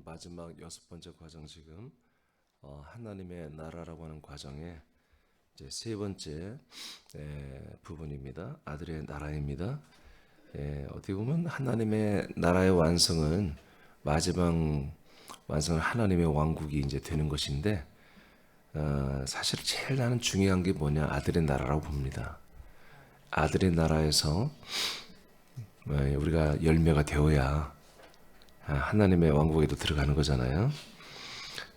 마지막 여섯 번째 과정 지금 하나님의 나라라고 하는 과정의 이제 세 번째 부분입니다. 아들의 나라입니다. 어떻게 보면 하나님의 나라의 완성은 마지막 완성은 하나님의 왕국이 이제 되는 것인데 사실 제일 나는 중요한 게 뭐냐 아들의 나라라고 봅니다. 아들의 나라에서 우리가 열매가 되어야 하나님의 왕국에도 들어가는 거잖아요.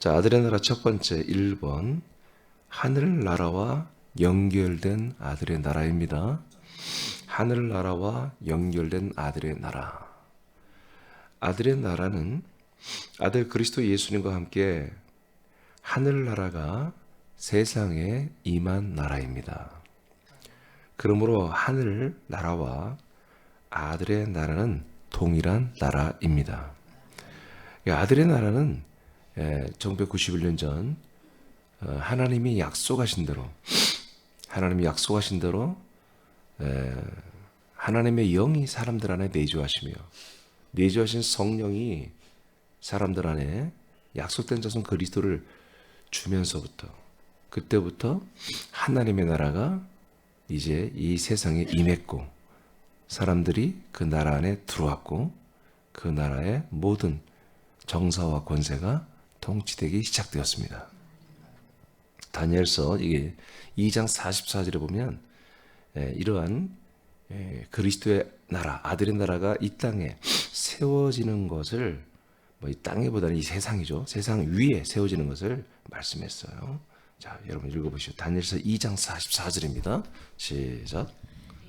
자, 아들의 나라 첫 번째 1번 하늘나라와 연결된 아들의 나라입니다. 하늘나라와 연결된 아들의 나라. 아들의 나라는 아들 그리스도 예수님과 함께 하늘나라가 세상에 임한 나라입니다. 그러므로 하늘나라와 아들의 나라는 동일한 나라입니다. 아들의 나라는 1991년 전 하나님이 약속하신 대로 하나님의 영이 사람들 안에 내주하시며 내주하신 성령이 사람들 안에 약속된 자손 그리스도를 주면서부터 그때부터 하나님의 나라가 이제 이 세상에 임했고 사람들이 그 나라 안에 들어왔고 그 나라의 모든 정사와 권세가 통치되기 시작되었습니다. 다니엘서 이게 2장 44절에 보면 이러한 그리스도의 나라, 아들의 나라가 이 땅에 세워지는 것을 이 땅에보다는 이 세상이죠. 세상 위에 세워지는 것을 말씀했어요. 자, 여러분 읽어보시죠. 다니엘서 2장 44절입니다. 시작.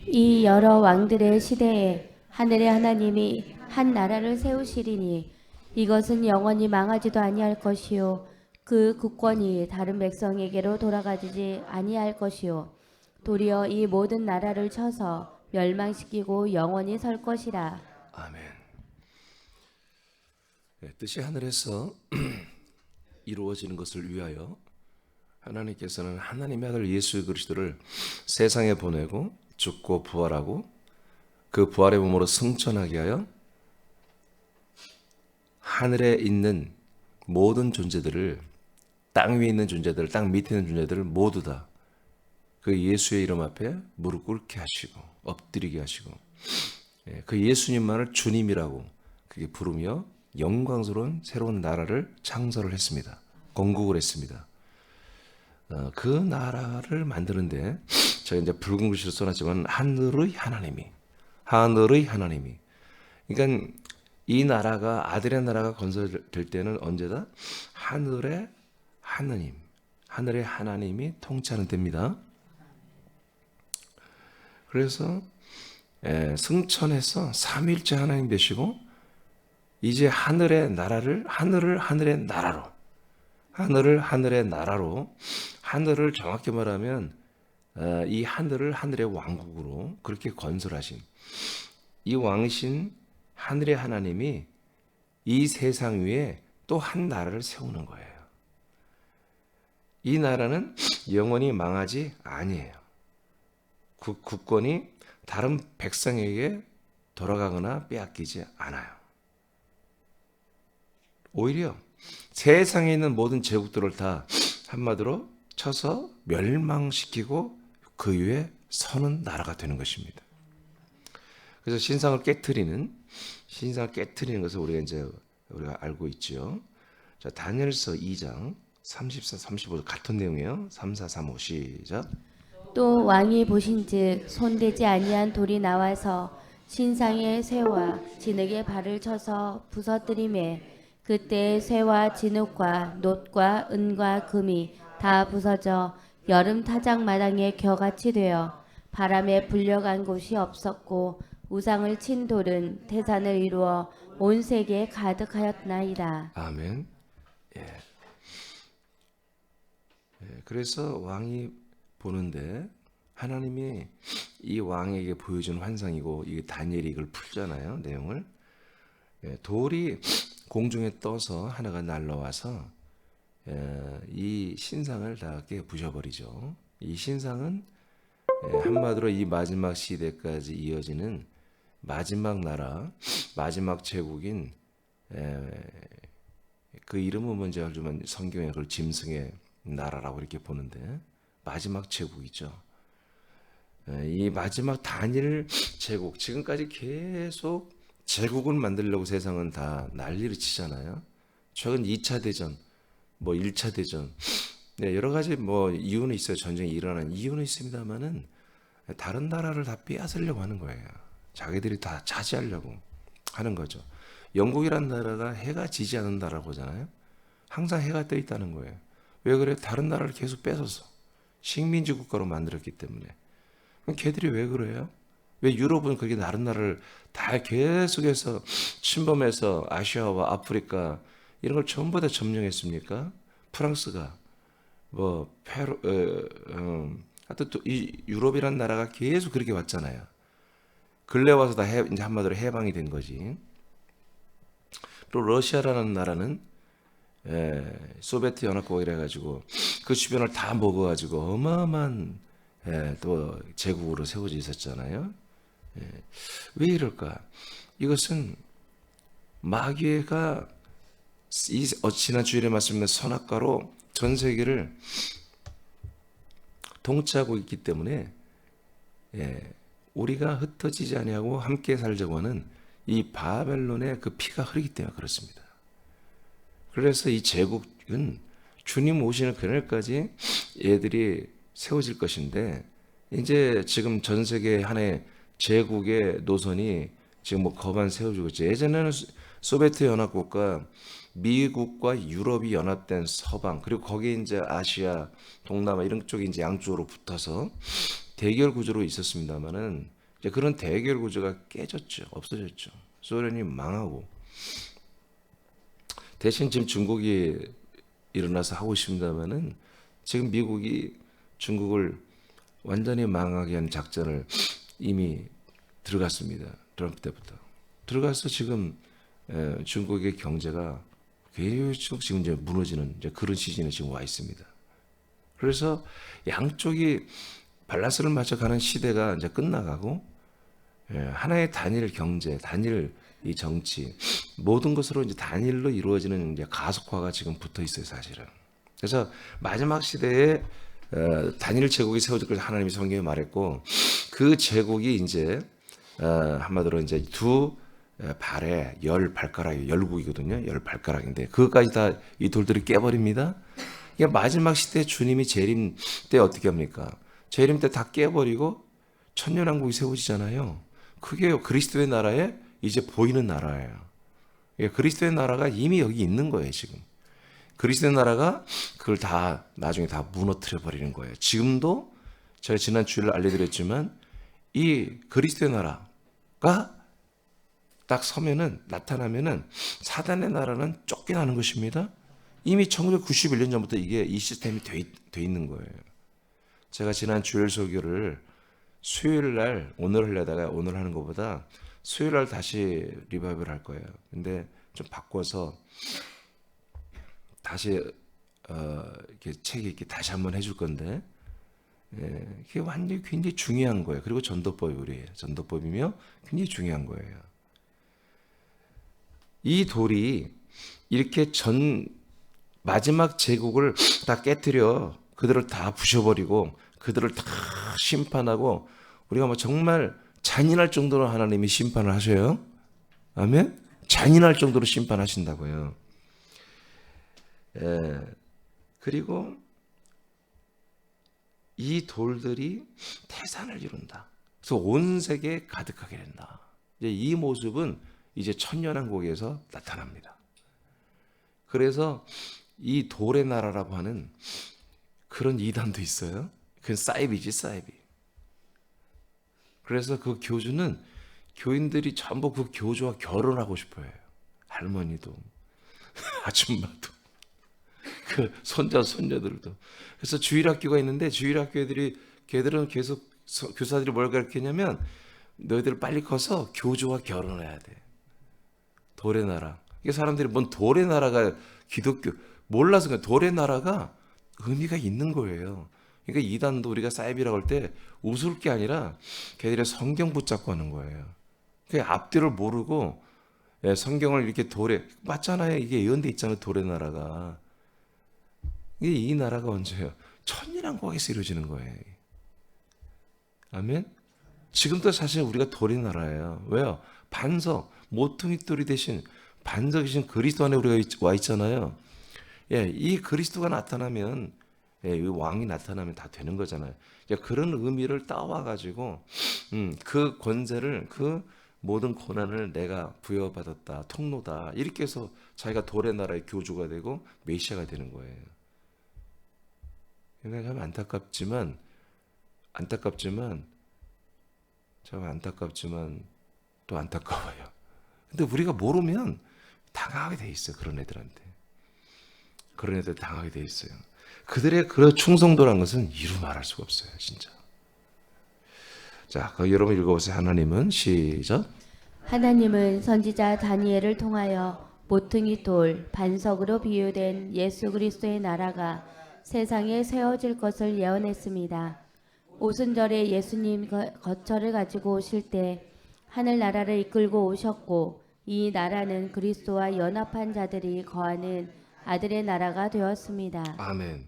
이 여러 왕들의 시대에 하늘의 하나님이 한 나라를 세우시리니 이것은 영원히 망하지도 아니할 것이요 그 국권이 다른 백성에게로 돌아가지 아니할 것이요 도리어 이 모든 나라를 쳐서 멸망시키고 영원히 설 것이라. 아멘. 뜻이 하늘에서 이루어지는 것을 위하여 하나님께서는 하나님의 아들 예수 그리스도를 세상에 보내고 죽고 부활하고 그 부활의 몸으로 승천하게 하여 하늘에 있는 모든 존재들을 땅 위에 있는 존재들, 땅 밑에 있는 존재들을 모두 다 그 예수의 이름 앞에 무릎 꿇게 하시고 엎드리게 하시고 그 예수님만을 주님이라고 그게 부르며 영광스러운 새로운 나라를 창설을 했습니다. 건국을 했습니다. 그 나라를 만드는데 제가 이제 붉은 글씨로 써놨지만 하늘의 하나님이 그러니까 이 나라가 아들의 나라가 건설될 때는 언제다? 하늘의 하나님이 통치하는 때입니다. 그래서 승천해서 삼위일체 하나님 되시고 이제 하늘의 나라를 하늘의 나라로 하늘을 정확히 말하면 이 하늘을 하늘의 왕국으로 그렇게 건설하신 이 왕이신 하늘의 하나님이 이 세상 위에 또 한 나라를 세우는 거예요. 이 나라는 영원히 망하지 아니에요. 그 국권이 다른 백성에게 돌아가거나 빼앗기지 않아요. 오히려 세상에 있는 모든 제국들을 다 한마디로 쳐서 멸망시키고 그 위에 서는 나라가 되는 것입니다. 그래서 신상을 깨트리는 것을 우리가 알고 있죠. 자, 다니엘서 2장 34, 35 같은 내용이에요. 3, 4, 3, 5 시작. 또 왕이 보신즉 손대지 아니한 돌이 나와서 신상의 쇠와 진흙의 발을 쳐서 부서뜨리매 그때 쇠와 진흙과 놋과 은과 금이 다 부서져 여름 타작 마당에 겨같이 되어 바람에 불려간 곳이 없었고 우상을 친 돌은 태산을 이루어 온 세계에 가득하였나이다. 아멘. 그래서 왕이 보는데 하나님이 이 왕에게 보여준 환상이고 이게 다니엘이 이걸 풀잖아요. 내용을. 돌이 공중에 떠서 하나가 날라와서 이 신상을 다 부셔버리죠. 이 신상은 한마디로 이 마지막 시대까지 이어지는 마지막 나라, 마지막 제국인 그 이름은 뭔지 알지만 성경에 그걸 짐승의 나라라고 이렇게 보는데 마지막 제국이죠. 이 마지막 단일 제국, 지금까지 계속 제국을 만들려고 세상은 다 난리를 치잖아요. 최근 2차 대전, 뭐 1차 대전, 네, 여러 가지 뭐 이유는 있어요. 전쟁이 일어나는 이유는 있습니다만은 다른 나라를 다 빼앗으려고 하는 거예요. 자기들이 다 차지하려고 하는 거죠. 영국이란 나라가 해가 지지 않는 나라고잖아요. 항상 해가 떠 있다는 거예요. 왜 그래? 다른 나라를 계속 뺏어서 식민지 국가로 만들었기 때문에. 그럼 걔들이 왜 그래요? 왜 유럽은 그렇게 다른 나라를 다 계속해서 침범해서 아시아와 아프리카 이런 걸 전부 다 점령했습니까? 프랑스가 뭐 페루, 하여튼 또 이 유럽이란 나라가 계속 그렇게 왔잖아요. 근래 와서 다 이제 한마디로 해방이 된 거지. 또 러시아라는 나라는 소비에트 연합국이라 가지고 그 주변을 다 먹어가지고 어마어마한 또 제국으로 세워져 있었잖아요. 왜 이럴까? 이것은 마귀가 지난 주일에 말씀드린 선악과로 전 세계를 통치하고 있기 때문에 우리가 흩어지지 아니하고 함께 살자고 하는 이 바벨론의 그 피가 흐르기 때문에 그렇습니다. 그래서 이 제국은 주님 오시는 그날까지 얘들이 세워질 것인데 이제 지금 전 세계 한해 제국의 노선이 지금 뭐 거반 세워지고 있죠. 예전에는 소비에트 연합국과 미국과 유럽이 연합된 서방 그리고 거기에 이제 아시아, 동남아 이런 쪽이 이제 양쪽으로 붙어서 대결 구조로 있었습니다만은 이제 그런 대결 구조가 깨졌죠. 없어졌죠. 소련이 망하고 대신 지금 중국이 일어나서 하고 있습니다만은 지금 미국이 중국을 완전히 망하게 한 작전을 이미 들어갔습니다. 트럼프 때부터 들어가서 지금 중국의 경제가 계속 지금 이제 무너지는 이제 그런 시즌에 지금 와 있습니다. 그래서 양쪽이 밸런스를 맞춰가는 시대가 이제 끝나가고 하나의 단일 경제, 단일 이 정치 모든 것으로 이제 단일로 이루어지는 이제 가속화가 지금 붙어 있어요, 사실은. 그래서 마지막 시대에 단일 제국이 세워질 것을 하나님이 성경에 말했고 그 제국이 이제 한마디로 이제 두 발에 10발가락이 열국이거든요. 10발가락인데 그것까지 다 이 돌들이 깨버립니다. 이게 마지막 시대 주님이 재림 때 어떻게 합니까? 재림 때 다 깨버리고 천년왕국이 세워지잖아요. 그게 그리스도의 나라에 이제 보이는 나라예요. 그리스도의 나라가 이미 여기 있는 거예요, 지금. 그리스도의 나라가 그걸 다 나중에 다 무너뜨려 버리는 거예요. 지금도 제가 지난 주일에 알려드렸지만 이 그리스도의 나라가 딱 서면은 나타나면은 사단의 나라는 쫓겨나는 것입니다. 이미 1991년 전부터 이게 이 시스템이 돼 있는 거예요. 제가 지난 주일 설교를 수요일 날 오늘 하려다가 오늘 하는 것보다 수요일 날 다시 리바이벌 할 거예요. 근데 좀 바꿔서 다시 이렇게 책 읽기 다시 한번 해줄 건데 그게 완전히 굉장히 중요한 거예요. 그리고 전도법이 우리예요. 전도법이며 굉장히 중요한 거예요. 이 돌이 이렇게 마지막 제국을 다 깨뜨려 그들을 다 부셔버리고 그들을 다 심판하고 우리가 뭐 정말 잔인할 정도로 하나님이 심판을 하셔요. 아멘? 잔인할 정도로 심판하신다고요. 그리고 이 돌들이 태산을 이룬다. 그래서 온 세계에 가득하게 된다. 이제 이 모습은 이제 천년왕국에서 나타납니다. 그래서 이 돌의 나라라고 하는 그런 이단도 있어요. 그건 사이비지, 사이비. 그래서 그 교주는 교인들이 전부 그 교주와 결혼하고 싶어 해요. 할머니도, 아줌마도, 그 손자, 손녀들도. 그래서 주일학교가 있는데 주일학교 애들이 걔들은 계속 교사들이 뭘 가르치냐면 너희들 빨리 커서 교주와 결혼해야 돼. 돌의 나라. 이게 사람들이 뭔 돌의 나라가 기독교 몰라서 그냥 돌의 나라가 의미가 있는 거예요. 그러니까 이단도 우리가 사이비라고 할 때 웃을 게 아니라 걔들이 성경 붙잡고 하는 거예요. 그 앞뒤를 모르고 예, 성경을 이렇게 돌에 맞잖아요. 이게 예언돼 있잖아요. 돌의 나라가. 이게 이 나라가 언제예요? 천년왕국에서 이루어지는 거예요. 아멘. 지금도 사실 우리가 돌의 나라예요. 왜요? 반석, 모퉁이 돌이 대신 반석이신 그리스도 안에 우리가 와 있잖아요. 예, 이 그리스도가 나타나면, 예, 이 왕이 나타나면 다 되는 거잖아요. 그러니까 그런 의미를 따와 가지고 그 권세를, 그 모든 고난을 내가 부여받았다, 통로다, 이렇게 해서 자기가 돌의 나라의 교주가 되고 메시아가 되는 거예요. 그러니까 참 안타깝지만 또 안타까워요. 근데 우리가 모르면 당하게 돼 있어요. 그런 애들 당하게 돼 있어요. 그들의 그 충성도란 것은 이루 말할 수가 없어요. 진짜. 자, 여러분 읽어보세요. 하나님은 시작. 하나님은 선지자 다니엘을 통하여 모퉁이 돌 반석으로 비유된 예수 그리스도의 나라가 세상에 세워질 것을 예언했습니다. 오순절에 예수님 거처를 가지고 오실 때 하늘나라를 이끌고 오셨고 이 나라는 그리스도와 연합한 자들이 거하는 아들의 나라가 되었습니다. 아멘.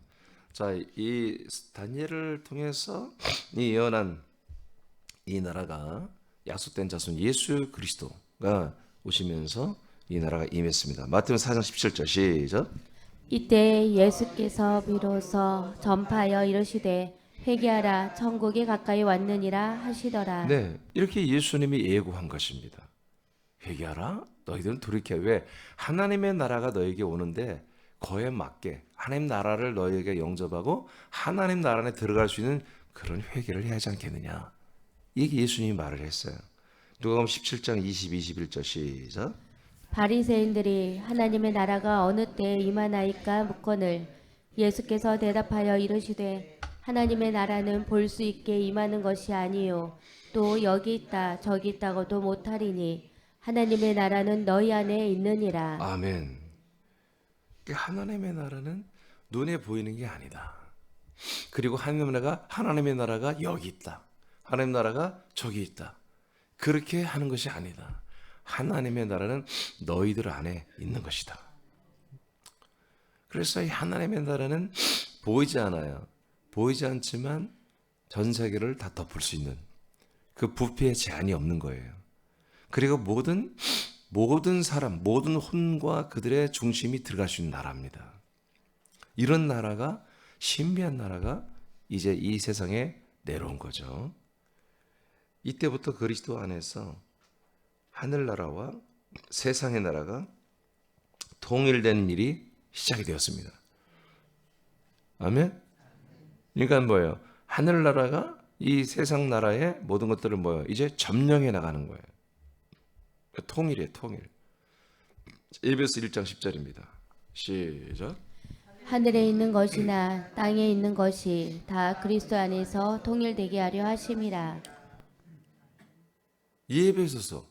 자, 이 다니엘을 통해서 이 예언한 이 나라가 약속된 자손 예수 그리스도가 오시면서 이 나라가 임했습니다. 마태복음 4장 17절 시작. 이때 예수께서 비로소 전파하여 이르시되 회개하라 천국이 가까이 왔느니라 하시더라. 네, 이렇게 예수님이 예고한 것입니다. 회개하라, 너희들은 돌이켜. 왜? 하나님의 나라가 너에게 오는데 거에 맞게 하나님 나라를 너에게 영접하고 하나님 나라 안에 들어갈 수 있는 그런 회개를 해야 하지 않겠느냐. 이게 예수님이 말을 했어요. 누가복음 17장 20, 21절 시작. 바리새인들이 하나님의 나라가 어느 때에 임하나이까 묻거늘 예수께서 대답하여 이르시되 하나님의 나라는 볼 수 있게 임하는 것이 아니요 또 여기 있다 저기 있다고도 못하리니 하나님의 나라는 너희 안에 있느니라. 아멘. 하나님의 나라는 눈에 보이는 게 아니다. 그리고 하나님의 나라가 여기 있다. 하나님의 나라가 저기 있다. 그렇게 하는 것이 아니다. 하나님의 나라는 너희들 안에 있는 것이다. 그래서 이 하나님의 나라는 보이지 않아요. 보이지 않지만 전 세계를 다 덮을 수 있는 그 부패의 제한이 없는 거예요. 그리고 모든 사람, 모든 혼과 그들의 중심이 들어갈 수 있는 나라입니다. 이런 나라가, 신비한 나라가 이제 이 세상에 내려온 거죠. 이때부터 그리스도 안에서 하늘나라와 세상의 나라가 통일되는 일이 시작이 되었습니다. 아멘? 그러니까 뭐예요? 하늘나라가 이 세상 나라의 모든 것들을 뭐예요? 이제 점령해 나가는 거예요. 통일이에요, 통일. 에베소 1장 10절입니다. 시작. 하늘에 있는 것이나 땅에 있는 것이 다 그리스도 안에서 통일되게 하려 하심이라. 이 에베소서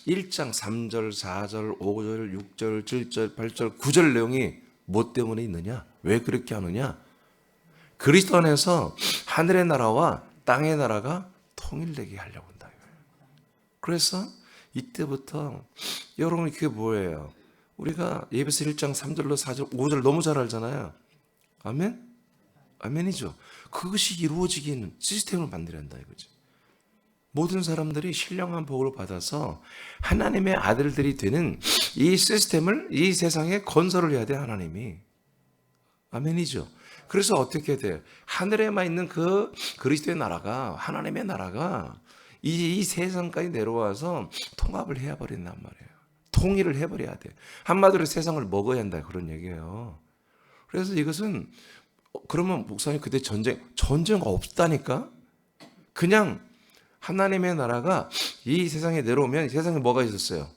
1장 3절, 4절, 5절, 6절, 7절, 8절, 9절 내용이 뭐 때문에 있느냐? 왜 그렇게 하느냐? 그리스도 안에서 하늘의 나라와 땅의 나라가 통일되게 하려고 한다. 그래서 이때부터 여러분 그게 뭐예요? 우리가 에베소 1장 3절로 4절, 5절 너무 잘 알잖아요. 아멘? 아멘이죠. 그것이 이루어지기는 시스템을 만들어야 한다 이거죠. 모든 사람들이 신령한 복을 받아서 하나님의 아들들이 되는 이 시스템을 이 세상에 건설을 해야 돼 하나님이. 아멘이죠. 그래서 어떻게 돼요? 하늘에만 있는 그 그리스도의 나라가 하나님의 나라가 이 세상까지 내려와서 통합을 해버린단 말이에요. 통일을 해버려야 돼. 한마디로 세상을 먹어야 한다 그런 얘기예요. 그래서 이것은 그러면 목사님 그때 전쟁 없다니까? 그냥 하나님의 나라가 이 세상에 내려오면 세상에 뭐가 있었어요?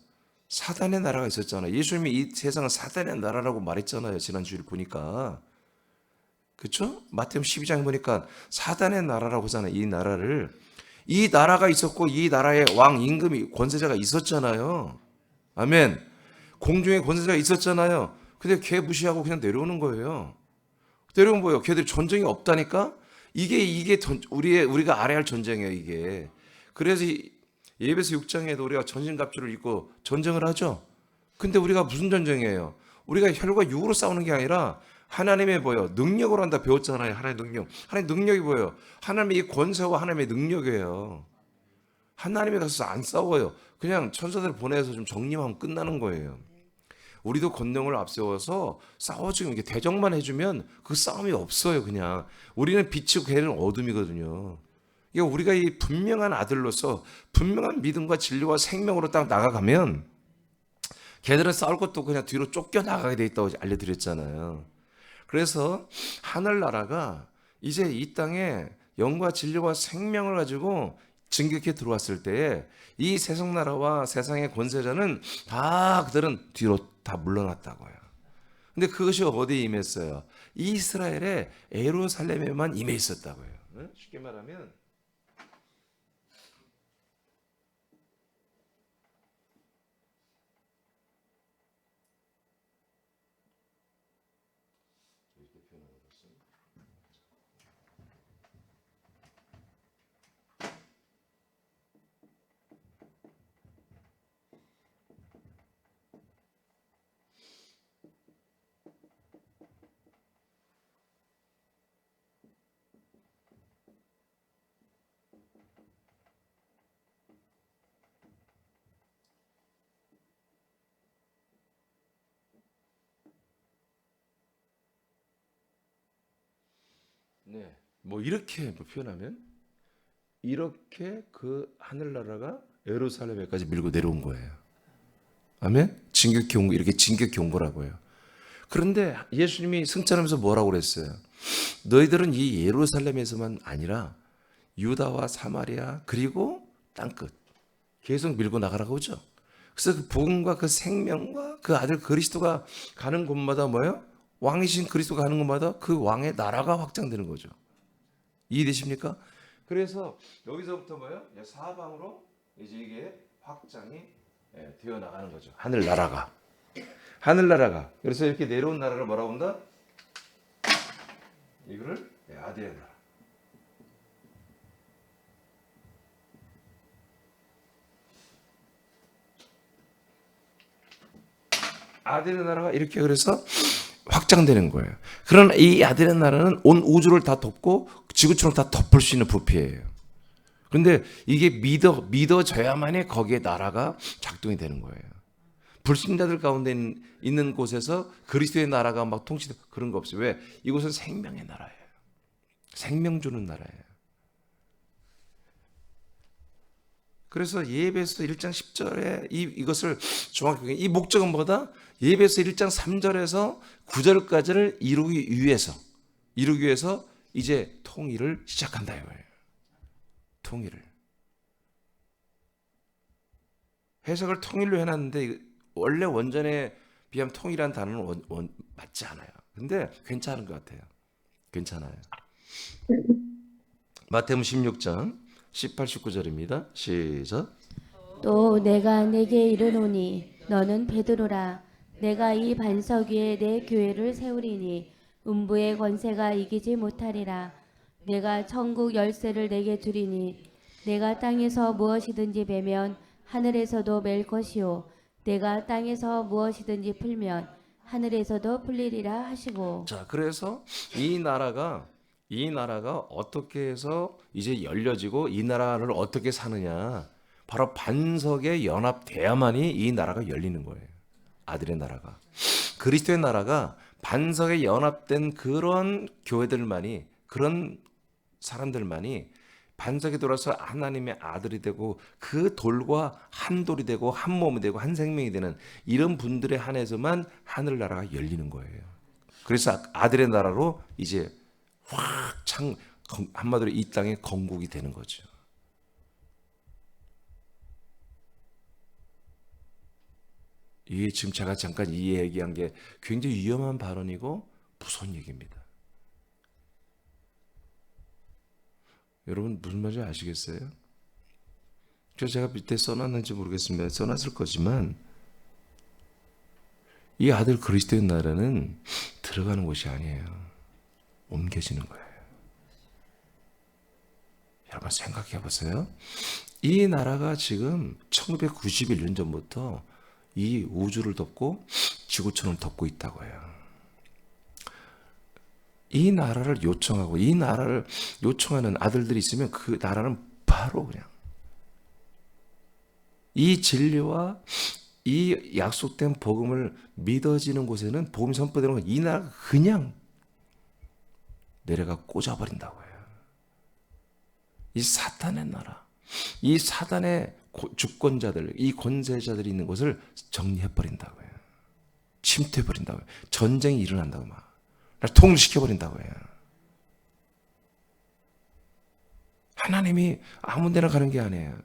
사단의 나라가 있었잖아요. 예수님이 이 세상은 사단의 나라라고 말했잖아요. 지난주에 보니까. 그렇죠? 마태복음 12장에 보니까 사단의 나라라고 하잖아요. 이 나라가 있었고 이 나라의 왕 임금이 권세자가 있었잖아요. 아멘. 공중에 권세자가 있었잖아요. 근데 걔 무시하고 그냥 내려오는 거예요. 내려온 거예요. 걔들이 전쟁이 없다니까? 이게 우리가 알아야 할 전쟁이에요, 이게. 그래서 예배서 6장에도 우리가 전신갑주를 입고 전쟁을 하죠. 근데 우리가 무슨 전쟁이에요? 우리가 혈과 육으로 싸우는 게 아니라 하나님의 뭐요? 능력으로 한다 배웠잖아요. 하나님의 능력. 하나님의 능력이 뭐예요? 하나님의 이 권세와 하나님의 능력이에요. 하나님이 가서 안 싸워요. 그냥 천사들 보내서 좀 정리하면 끝나는 거예요. 우리도 권능을 앞세워서 싸워주면 이게 대적만 해주면 그 싸움이 없어요. 그냥 우리는 빛이고 걔는 어둠이거든요. 이게 우리가 이 분명한 아들로서 분명한 믿음과 진리와 생명으로 딱 나가가면 걔들은 싸울 것도 그냥 뒤로 쫓겨 나가게 돼 있다고 알려드렸잖아요. 그래서 하늘나라가 이제 이 땅에 영과 진리와 생명을 가지고 진격해 들어왔을 때에 이 세상나라와 세상의 권세자는 다 그들은 뒤로 다 물러났다고요. 근데 그것이 어디에 임했어요? 이스라엘의 예루살렘에만 임해 있었다고요. 쉽게 말하면 뭐 이렇게 표현하면 이렇게 그 하늘나라가 예루살렘에까지 밀고 내려온 거예요. 아멘? 진격 경고, 이렇게 진격 경고라고 해요. 그런데 예수님이 승천하면서 뭐라고 그랬어요? 너희들은 이 예루살렘에서만 아니라 유다와 사마리아 그리고 땅끝 계속 밀고 나가라고 하죠. 그래서 그 복음과 그 생명과 그 아들 그리스도가 가는 곳마다 뭐예요? 왕이신 그리스도가 가는 곳마다 그 왕의 나라가 확장되는 거죠. 이해되십니까? 그래서 여기서부터 뭐예요? 사방으로 이제 이게 확장이 되어 나가는 거죠. 하늘나라가. 그래서 이렇게 내려온 나라를 뭐라고 한다? 이거를 아들의 나라. 아들의 나라가 이렇게 그래서 확장되는 거예요. 그러나 이 아들의 나라는 온 우주를 다 덮고 지구촌을 다 덮을 수 있는 부피예요. 그런데 이게 믿어져야만이 거기에 나라가 작동이 되는 거예요. 불신자들 가운데 있는 곳에서 그리스도의 나라가 막 통치되고 그런 거 없어요. 왜? 이곳은 생명의 나라예요. 생명 주는 나라예요. 그래서 예배서 1장 10절에 이것을 정확하게 이 목적은 뭐다? 예배서 1장 3절에서 9절까지를 이루기 위해서 이제 통일을 시작한다 이거예요. 통일을. 해석을 통일로 해놨는데 원래 원전에 비하면 통일한 단어는 맞지 않아요. 근데 괜찮은 것 같아요. 괜찮아요. 마태복음 16장 18, 19절입니다. 시작. 또 내가 내게 이르노니 너는 베드로라. 내가 이 반석 위에 내 교회를 세우리니 음부의 권세가 이기지 못하리라. 내가 천국 열쇠를 내게 주리니 내가 땅에서 무엇이든지 베면 하늘에서도 맬 것이요 내가 땅에서 무엇이든지 풀면 하늘에서도 풀리리라 하시고. 자, 그래서 이 나라가 어떻게 해서 이제 열려지고 이 나라를 어떻게 사느냐? 바로 반석에 연합돼야만이 이 나라가 열리는 거예요. 아들의 나라가. 그리스도의 나라가 반석에 연합된 그런 교회들만이, 그런 사람들만이 반석에 돌아서 하나님의 아들이 되고 그 돌과 한 돌이 되고 한 몸이 되고 한 생명이 되는 이런 분들에 한해서만 하늘나라가 열리는 거예요. 그래서 아들의 나라로 이제 한마디로 이 땅의 건국이 되는 거죠. 이게 지금 제가 잠깐 이 얘기한 게 굉장히 위험한 발언이고 무서운 얘기입니다. 여러분 무슨 말인지 아시겠어요? 제가 밑에 써놨는지 모르겠습니다. 써놨을 거지만 이 아들 그리스도의 나라는 들어가는 곳이 아니에요. 옮겨지는 거예요. 여러분 생각해 보세요. 이 나라가 지금 1991년 전부터 이 우주를 덮고 지구촌을 덮고 있다고 해요. 이 나라를 요청하고 이 나라를 요청하는 아들들이 있으면 그 나라는 바로 그냥 이 진리와 이 약속된 복음을 믿어지는 곳에는 복음이 선포되는 건 이 나라가 그냥 내려가 꽂아버린다고 해요. 이 사탄의 나라, 이 사단의 주권자들, 이 권세자들이 있는 곳을 정리해버린다고 해요. 침투해버린다고 해요. 전쟁이 일어난다고 막. 통일시켜버린다고 해요. 하나님이 아무 데나 가는 게 아니에요.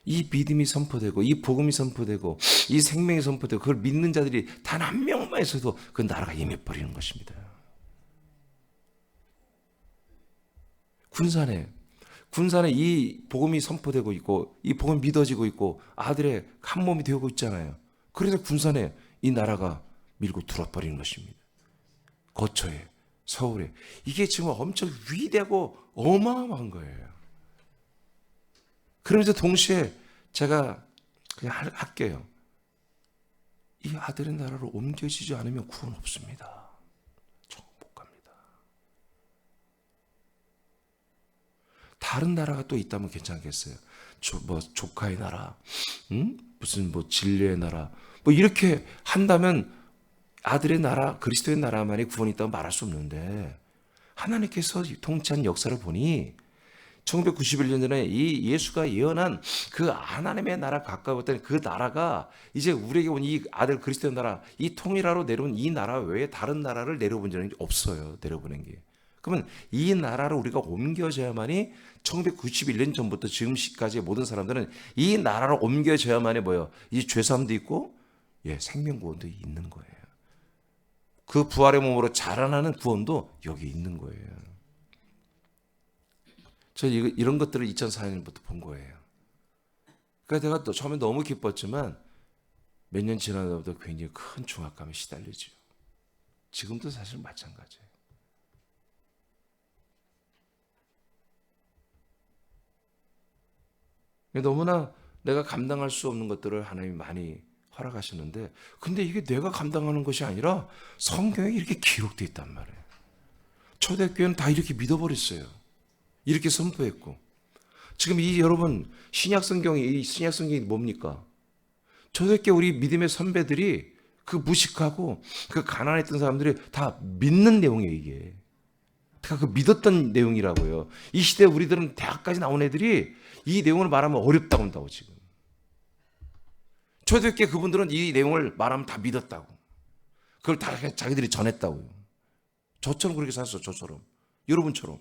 이 믿음이 선포되고 이 복음이 선포되고 이 생명이 선포되고 그걸 믿는 자들이 단 한 명만 있어도 그 나라가 임해버리는 것입니다. 군산에 이 복음이 선포되고 있고 이 복음이 믿어지고 있고 아들의 한 몸이 되고 있잖아요. 그래서 군산에 이 나라가 밀고 들어버리는 것입니다. 거처에, 서울에. 이게 지금 엄청 위대하고 어마어마한 거예요. 그러면서 동시에 제가 그냥 할게요. 이 아들의 나라로 옮겨지지 않으면 구원 없습니다. 정 못 갑니다. 다른 나라가 또 있다면 괜찮겠어요. 조카의 나라, 무슨 진리의 나라, 이렇게 한다면 아들의 나라, 그리스도의 나라만이 구원이 있다고 말할 수 없는데 하나님께서 통치한 역사를 보니 1991년 전에 이 예수가 예언한 그 하나님의 나라 가까웠던 그 나라가 이제 우리에게 온 이 아들 그리스도의 나라, 이 통일하러 내려온 이 나라 외에 다른 나라를 내려본 적이 없어요. 내려보낸 게. 그러면 이 나라를 우리가 옮겨져야만이 1991년 전부터 지금까지의 모든 사람들은 이 나라를 옮겨져야만이 뭐예요? 이 죄사함도 있고 생명구원도 있는 거예요. 그 부활의 몸으로 자라나는 구원도 여기 있는 거예요. 저 이런 것들을 2004년부터 본 거예요. 그러니까 내가 또 처음에 너무 기뻤지만 몇 년 지나다보다 굉장히 큰 중압감에 시달리죠. 지금도 사실 마찬가지예요. 너무나 내가 감당할 수 없는 것들을 하나님이 많이 허락하시는데 근데 이게 내가 감당하는 것이 아니라 성경에 이렇게 기록되어 있단 말이에요. 초대교회는 다 이렇게 믿어버렸어요. 이렇게 선포했고 지금 여러분 이 신약성경이 뭡니까? 초대교회 우리 믿음의 선배들이 그 무식하고 그 가난했던 사람들이 다 믿는 내용이에요. 이게 다 그 믿었던 내용이라고요. 이 시대에 우리들은 대학까지 나온 애들이 이 내용을 말하면 어렵다고 한다고 지금. 초대교회 그분들은 이 내용을 말하면 다 믿었다고. 그걸 다 자기들이 전했다고요. 저처럼 그렇게 살았어. 저처럼. 여러분처럼.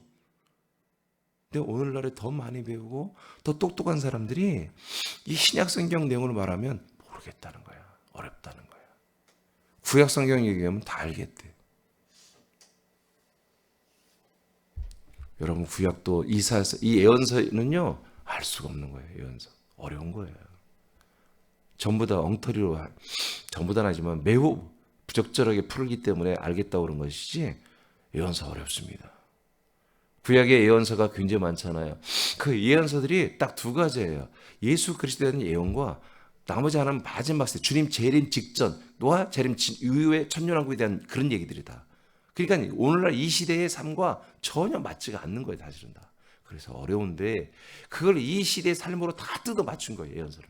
근데 오늘날에 더 많이 배우고 더 똑똑한 사람들이 이 신약성경 내용을 말하면 모르겠다는 거야. 어렵다는 거야. 구약성경 얘기하면 다 알겠대. 여러분 구약도 이사야서 이 예언서는요 알 수가 없는 거예요. 예언서 어려운 거예요. 전부 다 엉터리로 전부 다는 아니지만 매우 부적절하게 풀기 때문에 알겠다고 그런 것이지 예언서 어렵습니다. 구약의 예언서가 굉장히 많잖아요. 그 예언서들이 딱 두 가지예요. 예수 그리스도에 대한 예언과 나머지 하나는 마지막 세 주님 재림 직전 노아 재림 이후의 천년왕국에 대한 그런 얘기들이다. 그러니까 오늘날 이 시대의 삶과 전혀 맞지가 않는 거예요. 사실은 다. 그래서 어려운데 그걸 이 시대의 삶으로 다 뜯어 맞춘 거예요. 예언서를.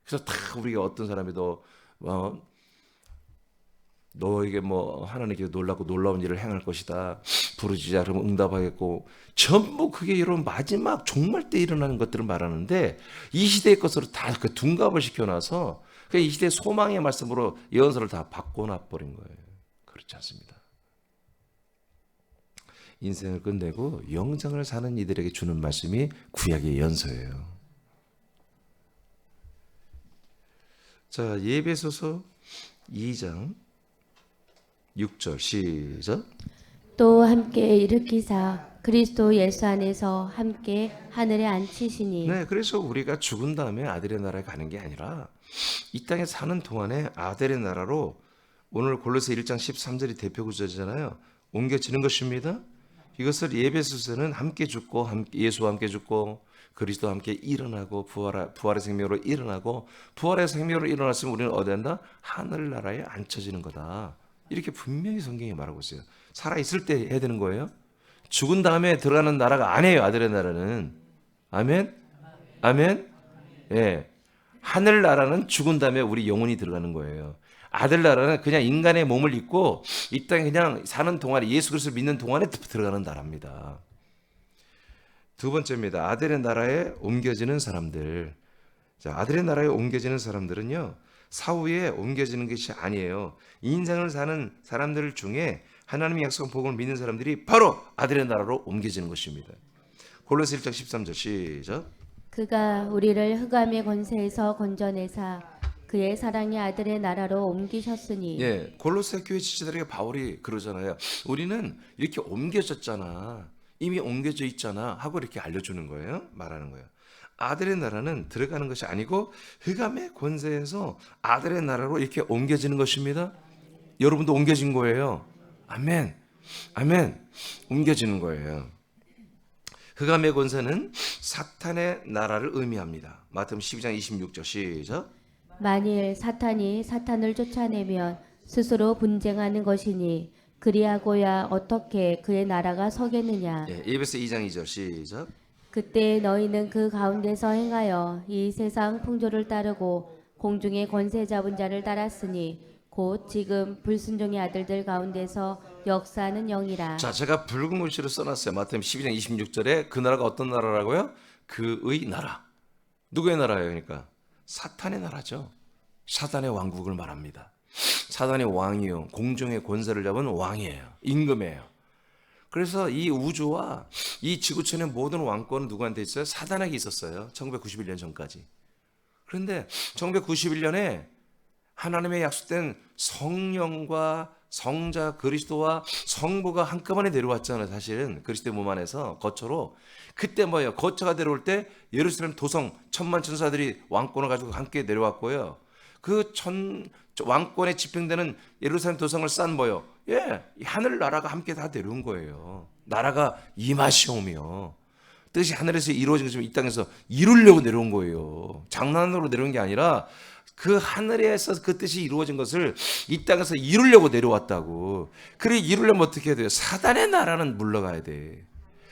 그래서 다 우리가 어떤 사람이 너에게 하나님께 놀랍고 놀라운 일을 행할 것이다. 부르짖자 그러면 응답하겠고 전부 그게 여러분 마지막 종말 때 일어나는 것들을 말하는데 이 시대의 것으로 다 그 둔갑을 시켜놔서 이 시대의 소망의 말씀으로 예언서를 다 바꿔놔버린 거예요. 그렇지 않습니다. 인생을 끝내고 영생을 사는 이들에게 주는 말씀이 구약의 예언서예요. 자, 예배소서 2장 6절 시작. 또 함께 일으키사 그리스도 예수 안에서 함께 하늘에 앉히시니. 네, 그래서 우리가 죽은 다음에 아들의 나라에 가는 게 아니라 이 땅에 사는 동안에 아들의 나라로 오늘 골로새 1장 13절이 대표 구절이잖아요. 옮겨지는 것입니다. 이것을 예배소서는 함께 죽고 예수와 함께 죽고 그리스도와 함께 일어나고 부활의 생명으로 일어나고 부활의 생명으로 일어났으면 우리는 어디 한다? 하늘나라에 앉혀지는 거다. 이렇게 분명히 성경이 말하고 있어요. 살아있을 때 해야 되는 거예요. 죽은 다음에 들어가는 나라가 아니에요. 아들의 나라는. 아멘? 아멘? 예. 하늘나라는 죽은 다음에 우리 영혼이 들어가는 거예요. 아들나라는 그냥 인간의 몸을 입고 이 땅에 그냥 사는 동안에 예수 그리스도를 믿는 동안에 들어가는 나라입니다. 두 번째입니다. 아들의 나라에 옮겨지는 사람들. 자, 아들의 나라에 옮겨지는 사람들은요, 사후에 옮겨지는 것이 아니에요. 인생을 사는 사람들 중에 하나님의 약속한 복음을 믿는 사람들이 바로 아들의 나라로 옮겨지는 것입니다. 골로새 1장 13절 시작. 그가 우리를 흑암의 권세에서 건져내사 그의 사랑의 아들의 나라로 옮기셨으니. 예, 골로새 교회 지체들에게 바울이 그러잖아요. 우리는 이렇게 옮겨졌잖아. 이미 옮겨져 있잖아. 하고 이렇게 알려주는 거예요. 말하는 거예요. 아들의 나라는 들어가는 것이 아니고 흑암의 권세에서 아들의 나라로 이렇게 옮겨지는 것입니다. 여러분도 옮겨진 거예요. 아멘. 아멘. 옮겨지는 거예요. 흑암의 권세는 사탄의 나라를 의미합니다. 마태복음 12장 26절 시작. 만일 사탄이 사탄을 쫓아내면 스스로 분쟁하는 것이니 그리하고야 어떻게 그의 나라가 서겠느냐. 예, 에베소 2장 2절 시작. 그때 너희는 그 가운데서 행하여 이 세상 풍조를 따르고 공중의 권세 잡은 자를 따랐으니 곧 지금 불순종의 아들들 가운데서 역사하는 영이라. 자, 제가 붉은 글씨로 써놨어요. 마태복음 12장 26절에 그 나라가 어떤 나라라고요? 그의 나라. 누구의 나라예요? 그러니까 사탄의 나라죠. 사탄의 왕국을 말합니다. 사탄의 왕이요, 공중의 권세를 잡은 왕이에요. 임금이에요. 그래서 이 우주와 이 지구촌의 모든 왕권은 누구한테 있어요? 사탄에게 있었어요. 1991년 전까지. 그런데 1991년에 하나님의 약속된 성령과 성자 그리스도와 성부가 한꺼번에 내려왔잖아요. 사실은 그리스도의 몸 안에서 거처로. 그때 뭐예요? 거처가 내려올 때 예루살렘 도성 천만 천사들이 왕권을 가지고 함께 내려왔고요. 그 왕권에 집행되는 예루살렘 도성을 싼 뭐요? 예, 하늘 나라가 함께 다 내려온 거예요. 나라가 임하시오며 뜻이 하늘에서 이루어진 것처럼 이 땅에서 이루려고 내려온 거예요. 장난으로 내려온 게 아니라 그 하늘에서 그 뜻이 이루어진 것을 이 땅에서 이루려고 내려왔다고. 그래 이루려면 어떻게 해야 돼요? 사단의 나라는 물러가야 돼.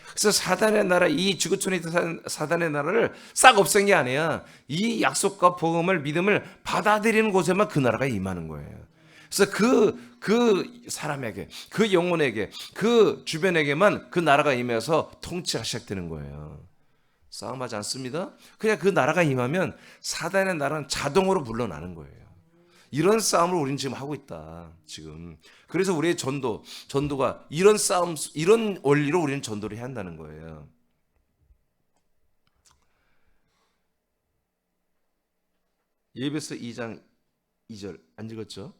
그래서 사단의 나라, 이 지구촌에 있던 사단의 나라를 싹 없앤 게 아니야. 이 약속과 복음을 믿음을 받아들이는 곳에만 그 나라가 임하는 거예요. 그래서 그 사람에게, 그 영혼에게, 그 주변에게만 그 나라가 임해서 통치가 시작되는 거예요. 싸움하지 않습니다. 그냥 그 나라가 임하면 사단의 나라는 자동으로 물러나는 거예요. 이런 싸움을 우리는 지금 하고 있다. 지금. 그래서 우리의 전도가 이런 싸움, 이런 원리로 우리는 전도를 해야 한다는 거예요. 예배서 2장 2절 안 읽었죠?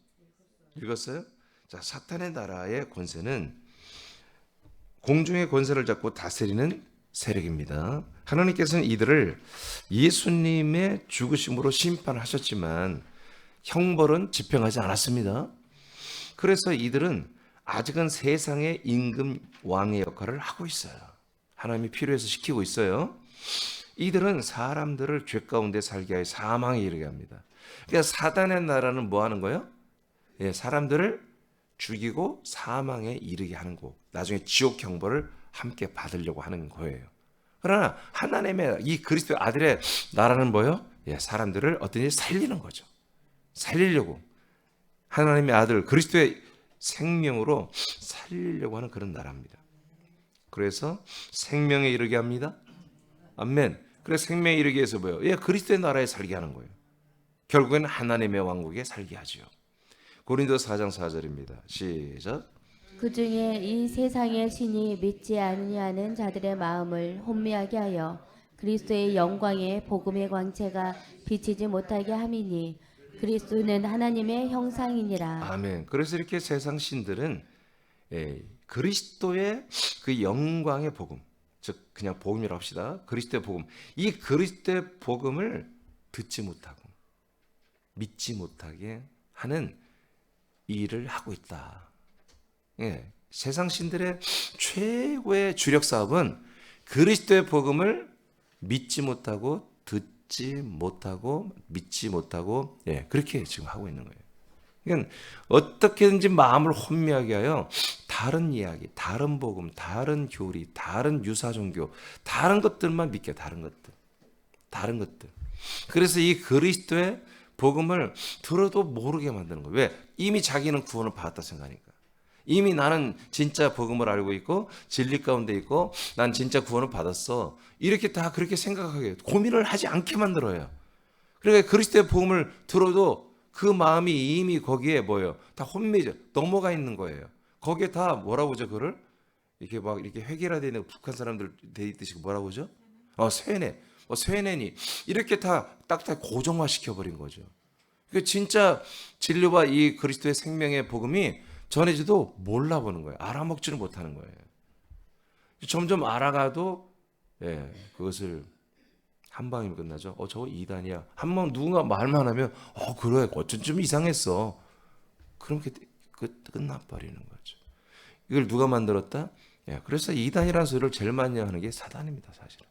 읽었어요? 자, 사탄의 나라의 권세는 공중의 권세를 잡고 다스리는 세력입니다. 하나님께서는 이들을 예수님의 죽으심으로 심판하셨지만 형벌은 집행하지 않았습니다. 그래서 이들은 아직은 세상의 임금 왕의 역할을 하고 있어요. 하나님이 필요해서 시키고 있어요. 이들은 사람들을 죄 가운데 살게 하여 사망에 이르게 합니다. 그러니까 사단의 나라는 뭐 하는 거예요? 예, 사람들을 죽이고 사망에 이르게 하는 거. 나중에 지옥 형벌을 함께 받으려고 하는 거예요. 그러나 하나님의 이 그리스도의 아들의 나라는 뭐예요? 예, 사람들을 어떤 일이 살리는 거죠. 살리려고 하나님의 아들 그리스도의 생명으로 살리려고 하는 그런 나라입니다. 그래서 생명에 이르게 합니다. 아멘. 그래서 생명에 이르게 해서 뭐예요? 예, 그리스도의 나라에 살게 하는 거예요. 결국에는 하나님의 왕국에 살게 하죠. 고린도서 4장 4절입니다. 시작. 그 중에 이 세상의 신이 믿지 아니하는 자들의 마음을 혼미하게 하여 그리스도의 영광의 복음의 광채가 비치지 못하게 함이니 그리스도는 하나님의 형상이니라. 아멘. 그래서 이렇게 세상 신들은 그리스도의 그 영광의 복음, 즉 그냥 복음이라고 합시다. 그리스도의 복음. 이 그리스도의 복음을 듣지 못하고 믿지 못하게 하는 일을 하고 있다. 예, 세상 신들의 최고의 주력 사업은 그리스도의 복음을 믿지 못하고 듣지 못하고 믿지 못하고 그렇게 지금 하고 있는 거예요. 그러니까 어떻게든지 마음을 혼미하게 하여 다른 이야기, 다른 복음, 다른 교리, 다른 유사 종교, 다른 것들만 믿게, 다른 것들. 그래서 이 그리스도의 복음을 들어도 모르게 만드는 거예요. 왜? 이미 자기는 구원을 받았다 생각하니까. 이미 나는 진짜 복음을 알고 있고 진리 가운데 있고 난 진짜 구원을 받았어. 이렇게 다 그렇게 생각하게 고민을 하지 않게 만들어요. 그러니까 그리스도의 복음을 들어도 그 마음이 이미 거기에 뭐예요? 다 혼미져 넘어가 있는 거예요. 거기에 다 뭐라고 하죠? 그를 이렇게 막 이렇게 획일화되는 북한 사람들 돼 있듯이 뭐라고 하죠? 쇠뇌, 쇠뇌니 이렇게 다 딱딱 고정화 시켜버린 거죠. 그 진짜 진리와 이 그리스도의 생명의 복음이 전해지도 몰라보는 거예요. 알아먹지를 못하는 거예요. 점점 알아가도 그것을 한 방이면 끝나죠. 저거 이단이야. 한 번 누군가 말만 하면 그래 어쩐 좀 이상했어. 그럼 끝나버리는 거죠. 이걸 누가 만들었다? 그래서 이단이라는 소리를 제일 많이 하는 게 사단입니다. 사실은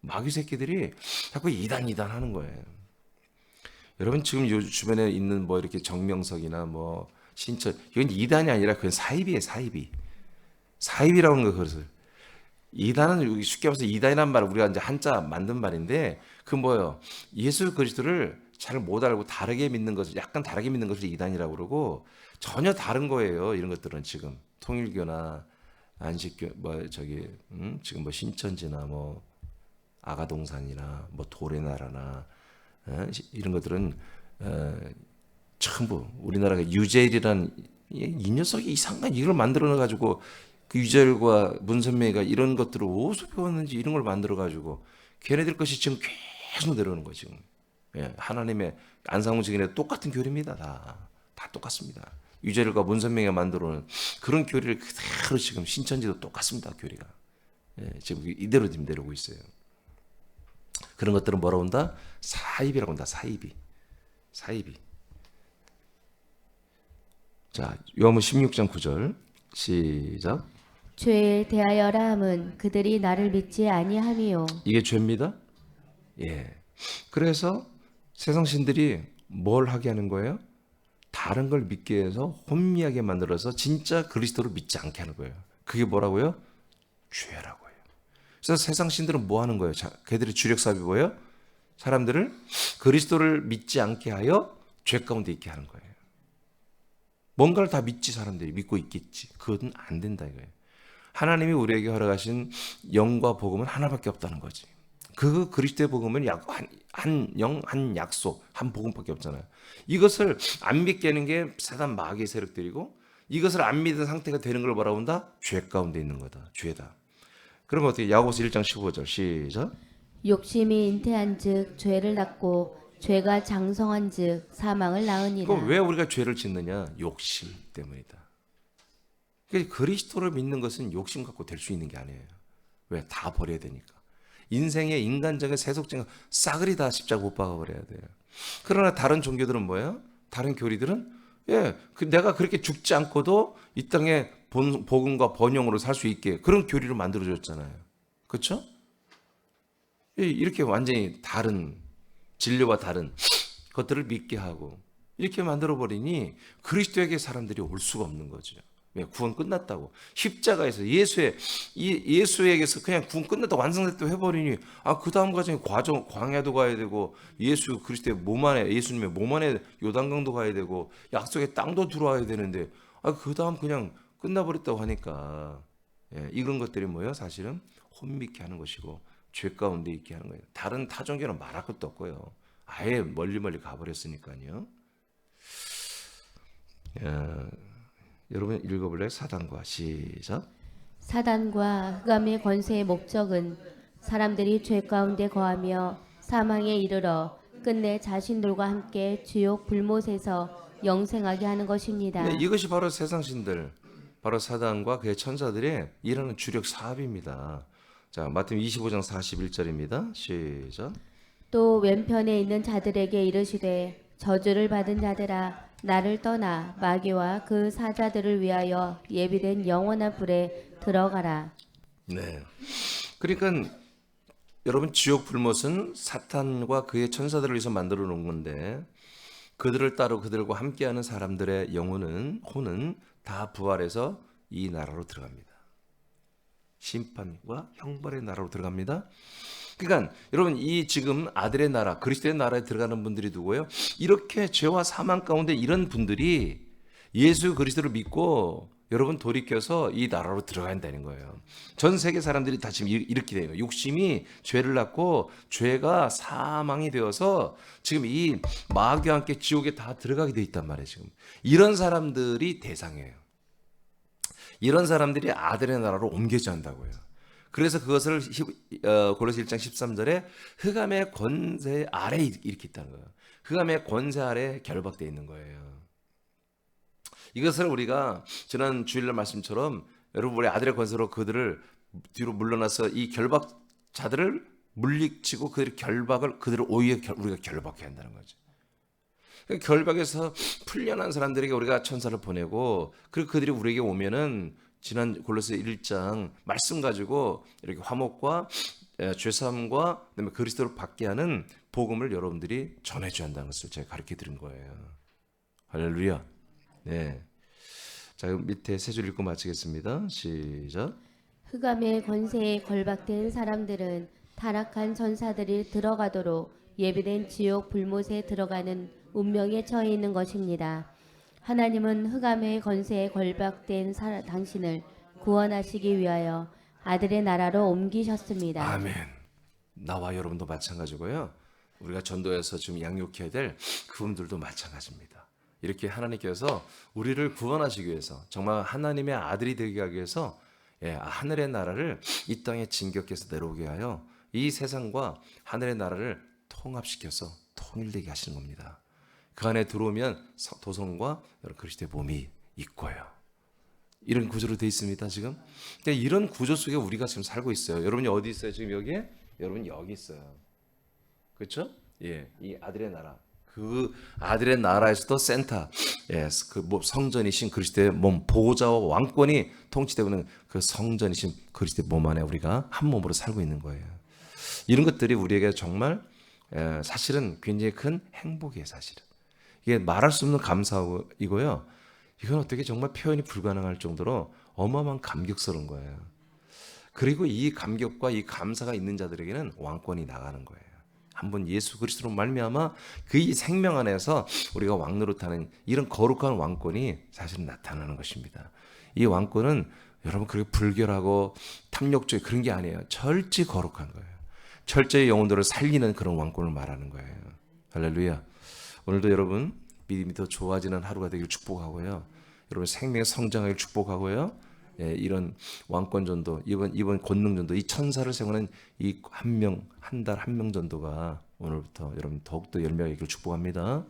마귀 새끼들이 자꾸 이단 하는 거예요. 여러분 지금 요 주변에 있는 뭐 이렇게 정명석이나 뭐 신철 이건 이단이 아니라 그건 사입이에요. 사입이라고 하는 거 그것을 이단은 쉽게 말해서 이단이란 말 우리가 이제 한자 만든 말인데 그 뭐예요? 예수 그리스도를 잘 못 알고 다르게 믿는 것을 약간 다르게 믿는 것을 이단이라고 그러고 전혀 다른 거예요. 이런 것들은 지금 통일교나 안식교 지금 뭐 신천지나 뭐 아가동산이나 뭐 도레나라나 이런 것들은 전부 우리나라가 유재일이란 이 녀석이 이상한 이걸 만들어 가지고 그 유재일과 문선명이가 이런 것들을 어디서 배웠는지 이런 걸 만들어 가지고 걔네들 것이 지금 계속 내려오는 거예요. 지금 하나님의 안상훈 증인의 똑같은 교리입니다. 다 똑같습니다. 유재일과 문선명이가 만들어오는 그런 교리를 그대로 지금 신천지도 똑같습니다. 교리가 지금 이대로 지금 내려오고 있어요. 그런 것들은 뭐라고 한다? 사입이라고 한다. 사입이. 자, 요한복음 16장 9절 시작. 죄에 대하여라 함은 그들이 나를 믿지 아니함이요. 이게 죄입니다. 그래서 세상 신들이 뭘 하게 하는 거예요? 다른 걸 믿게 해서 혼미하게 만들어서 진짜 그리스도를 믿지 않게 하는 거예요. 그게 뭐라고요? 죄라고 해요. 그래서 세상 신들은 뭐 하는 거예요? 걔들의 주력 사업이 뭐예요? 사람들을 그리스도를 믿지 않게 하여 죄 가운데 있게 하는 거예요. 뭔가를 다 믿지 사람들이 믿고 있겠지. 그건 안 된다 이거예요. 하나님이 우리에게 허락하신 영과 복음은 하나밖에 없다는 거지. 그 그리스도의 복음은 한 영, 한 약속, 한 복음밖에 없잖아요. 이것을 안 믿게 하는 게 사단 마귀의 세력들이고 이것을 안 믿은 상태가 되는 걸 뭐라고 한다? 죄 가운데 있는 거다. 죄다. 그럼 어떻게? 야고보서 1장 15절 시작. 욕심이 잉태한즉 죄를 낳고 죄가 장성한즉 사망을 낳으니라. 그럼 왜 우리가 죄를 짓느냐? 욕심 때문이다. 그러니까 그리스도를 믿는 것은 욕심 갖고 될 수 있는 게 아니에요. 왜? 다 버려야 되니까. 인생의 인간적인 세속적인 싸그리 다 십자가 못 박아버려야 돼요. 그러나 다른 종교들은 뭐예요? 다른 교리들은 내가 그렇게 죽지 않고도 이 땅에 복음과 번영으로 살 수 있게 그런 교리를 만들어줬잖아요. 그렇죠? 이렇게 완전히 다른 진리와 다른 것들을 믿게 하고 이렇게 만들어버리니 그리스도에게 사람들이 올 수가 없는 거죠. 왜? 구원 끝났다고. 십자가에서 예수에게서 그냥 구원 끝났다고 완성됐다고 해버리니 그 다음 과정에 광야도 가야 되고 예수 그리스도의 몸 안에 예수님의 몸 안에 요단강도 가야 되고 약속의 땅도 들어와야 되는데 그 다음 그냥 끝나버렸다고 하니까 이런 것들이 뭐예요? 사실은 혼미케 하는 것이고 죄 가운데 있게 하는 거예요. 다른 타종교는 말할 것도 없고요. 아예 멀리 가버렸으니까요. 여러분 읽어볼래요? 사단과 시작. 사단과 흑암의 권세의 목적은 사람들이 죄 가운데 거하며 사망에 이르러 끝내 자신들과 함께 지옥 불못에서 영생하게 하는 것입니다. 이것이 바로 세상 신들, 바로 사단과 그의 천사들의 일하는 주력 사업입니다. 자, 마태복음 25장 41절입니다. 시작. 또 왼편에 있는 자들에게 이르시되 저주를 받은 자들아 나를 떠나 마귀와 그 사자들을 위하여 예비된 영원한 불에 들어가라. 네. 그러니까 여러분 지옥 불못은 사탄과 그의 천사들을 위해서 만들어 놓은 건데 그들을 따르고 그들과 함께하는 사람들의 영혼은 혼은 다 부활해서 이 나라로 들어갑니다. 심판과 형벌의 나라로 들어갑니다. 그러니까 여러분 이 지금 아들의 나라 그리스도의 나라에 들어가는 분들이 누구예요? 이렇게 죄와 사망 가운데 이런 분들이 예수 그리스도를 믿고 여러분 돌이켜서 이 나라로 들어간다는 거예요. 전 세계 사람들이 다 지금 이렇게 돼요. 욕심이 죄를 낳고 죄가 사망이 되어서 지금 이 마귀와 함께 지옥에 다 들어가게 돼 있단 말이에요. 지금 이런 사람들이 대상이에요. 이런 사람들이 아들의 나라로 옮겨져야 한다고요. 그래서 그것을 골로새 1장 13절에 흑암의 권세 아래 이렇게 있다는 거예요. 흑암의 권세 아래 결박되어 있는 거예요. 이것을 우리가 지난 주일날 말씀처럼 여러분 우리 아들의 권세로 그들을 뒤로 물러나서 이 결박자들을 물리치고 그들의 결박을 그들을 오히려 우리가 결박해야 한다는 거죠. 결박에서 풀려난 사람들에게 우리가 천사를 보내고 그리고 그들이 우리에게 오면은 지난 골로새 1장 말씀 가지고 이렇게 화목과 죄사함과 그다음에 그리스도를 받게 하는 복음을 여러분들이 전해줘야 한다는 것을 제가 가르쳐 드린 거예요. 할렐루야. 네. 자, 밑에 세 줄 읽고 마치겠습니다. 시작. 흑암의 권세에 걸박된 사람들은 타락한 천사들이 들어가도록 예비된 지옥 불못에 들어가는 운명에 처해 있는 것입니다. 하나님은 흑암의 권세에 걸박된 당신을 구원하시기 위하여 아들의 나라로 옮기셨습니다. 아멘. 나와 여러분도 마찬가지고요. 우리가 전도해서 지금 양육해야 될 그분들도 마찬가지입니다. 이렇게 하나님께서 우리를 구원하시기 위해서 정말 하나님의 아들이 되게 하기 위해서 하늘의 나라를 이 땅에 진격해서 내려오게 하여 이 세상과 하늘의 나라를 통합시켜서 통일되게 하시는 겁니다. 그 안에 들어오면 도성과 여러 그리스도의 몸이 있고요. 이런 구조로 되어 있습니다. 지금 이런 구조 속에 우리가 지금 살고 있어요. 여러분이 어디 있어요? 지금 여기에? 여러분 여기 있어요. 그렇죠? 예, 이 아들의 나라. 그 아들의 나라에서도 센터, 그 성전이신 그리스도의 몸, 보좌와 왕권이 통치되고 있는 그 성전이신 그리스도의 몸 안에 우리가 한 몸으로 살고 있는 거예요. 이런 것들이 우리에게 정말 사실은 굉장히 큰 행복이에요. 사실은 이게 말할 수 없는 감사이고요. 이건 어떻게 정말 표현이 불가능할 정도로 어마어마한 감격스러운 거예요. 그리고 이 감격과 이 감사가 있는 자들에게는 왕권이 나가는 거예요. 한번 예수 그리스도로 말미암아 그 생명 안에서 우리가 왕노릇하는 이런 거룩한 왕권이 사실은 나타나는 것입니다. 이 왕권은 여러분 그렇게 불결하고 탐욕적인 그런 게 아니에요. 철저히 거룩한 거예요. 철저히 영혼들을 살리는 그런 왕권을 말하는 거예요. 할렐루야. 오늘도 여러분 믿음이 더 좋아지는 하루가 되길 축복하고요. 여러분 생명의 성장하길 축복하고요. 이런 왕권 전도, 이번 권능 전도, 이 천사를 세우는 이 한 달 한 명 전도가 오늘부터 여러분 더욱더 열매가 있기를 축복합니다.